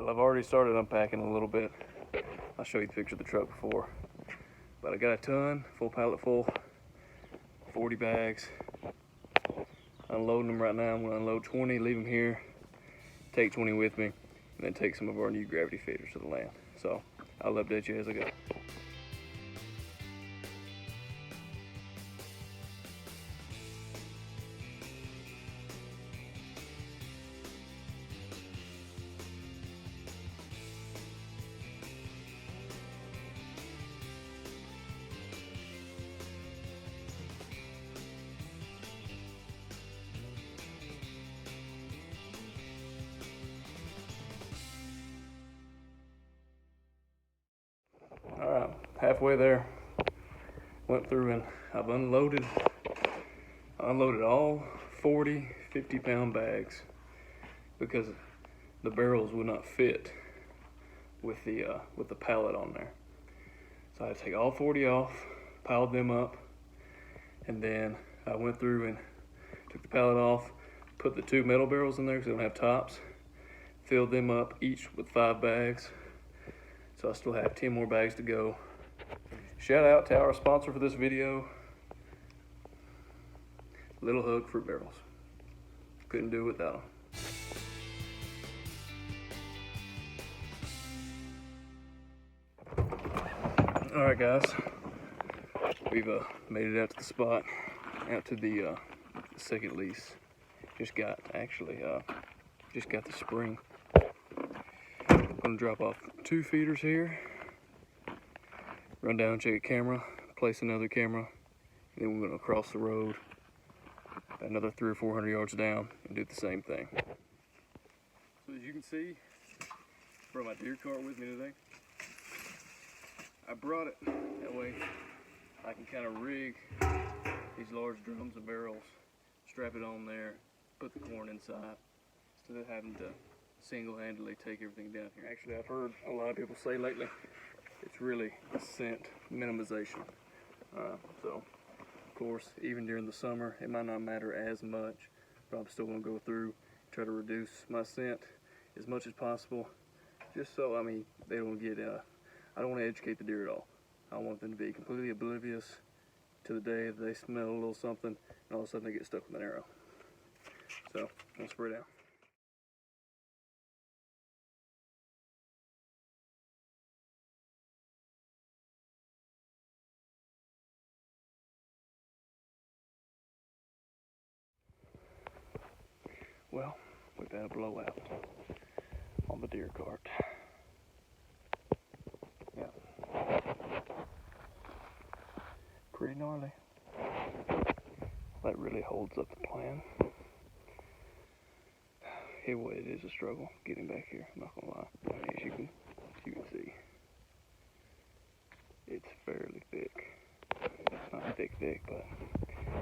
Well, I've already started unpacking a little bit. I'll show you the picture of the truck before. But I got a ton, full pallet full, 40 bags. Unloading them right now. I'm gonna unload 20, leave them here, take 20 with me, and then take some of our new gravity feeders to the land. So I'll update you as I go. All right, halfway there. Went through and I've unloaded all 40 50-pound bags because the barrels would not fit with the pallet on there. So I had to take all 40 off, piled them up, and then I went through and took the pallet off, put the 2 metal barrels in there because they don't have tops, filled them up each with 5 bags. So I still have 10 more bags to go. Shout out to our sponsor for this video, Little Hug Fruit Barrels. Couldn't do it without them. All right, guys, we've made it out to the spot, out to the second lease. Just got the spring. I'm gonna drop off 2 feeders here, run down, check a camera, place another camera, and then we're gonna cross the road another 300 or 400 yards down and do the same thing. So as you can see, I brought my deer cart with me today. I brought it that way I can kind of rig these large drums and barrels, strap it on there, put the corn inside, instead of having to single-handedly take everything down here. Actually, I've heard a lot of people say lately it's really a scent minimization. So, of course, even during the summer, it might not matter as much, but I'm still going to go through, try to reduce my scent as much as possible, just so, they don't get, I don't want to educate the deer at all. I want them to be completely oblivious to the day that they smell a little something, and all of a sudden they get stuck with an arrow. So, I'm going to spray down. Well, we've had a blowout on the deer cart. Yeah. Pretty gnarly. That really holds up the plan. It is a struggle getting back here, I'm not gonna lie. As you can see, it's fairly thick. It's not thick, but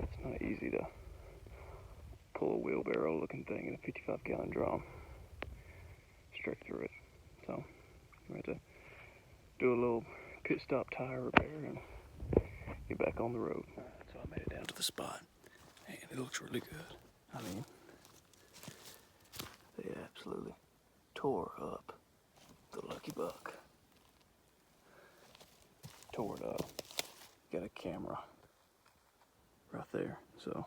it's not easy to pull a wheelbarrow looking thing in a 55-gallon drum straight through it. So we have to do a little pit stop tire repair and get back on the road. So I made it down to the spot, and it looks really good. They absolutely tore up the lucky buck. Tore it up. Got a camera right there, so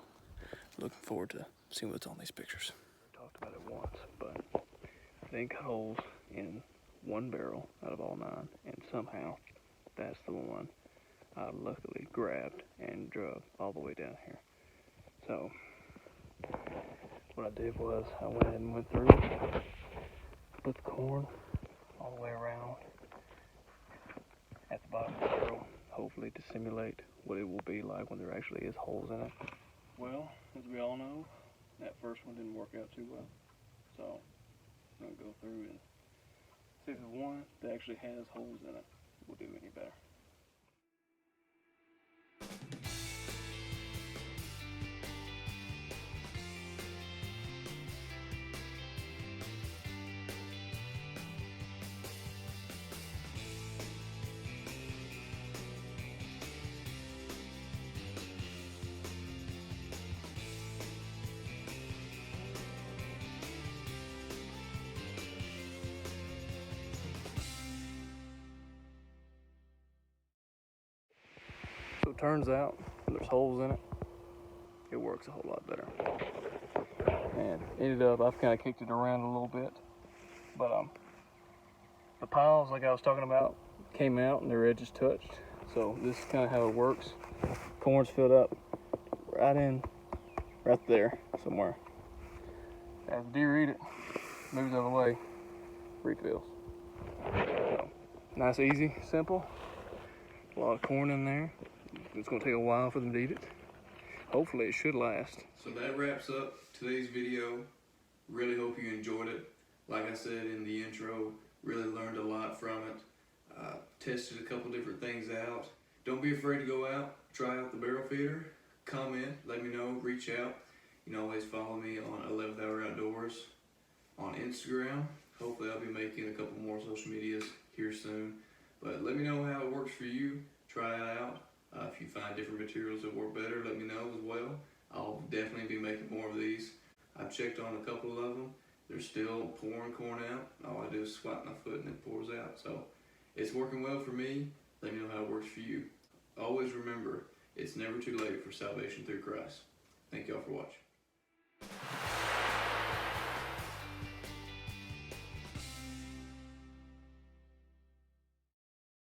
looking forward to seeing what's on these pictures. I talked about it once, but I didn't cut holes in 1 barrel out of all 9, and somehow that's the one I luckily grabbed and drove all the way down here. So what I did was I went ahead and went through, put the corn all the way around at the bottom of the barrel, hopefully to simulate what it will be like when there actually is holes in it. Well, as we all know, that first one didn't work out too well. So I'm going to go through and see if the one that actually has holes in it will do any better. turns out there's holes in it, it works a whole lot better. And ended up, I've kind of kicked it around a little bit, but the piles, like I was talking about, came out and their edges touched. So this is kind of how it works. Corn's filled up right there somewhere. As the deer eat it, moves out of the way, refills. So, nice, easy, simple. A lot of corn in there. It's gonna take a while for them to eat it. Hopefully it should last. So that wraps up today's video. Really hope you enjoyed it. Like I said in the intro, really learned a lot from it. Tested a couple different things out. Don't be afraid to go out, try out the barrel feeder, comment, let me know, reach out. You can always follow me on 11th Hour Outdoors on Instagram. Hopefully I'll be making a couple more social medias here soon. But let me know how it works for you. Try it out. If you find different materials that work better, let me know as well. I'll definitely be making more of these. I've checked on a couple of them. They're still pouring corn out. All I do is swipe my foot and it pours out. So it's working well for me. Let me know how it works for you. Always remember, it's never too late for salvation through Christ. Thank y'all for watching.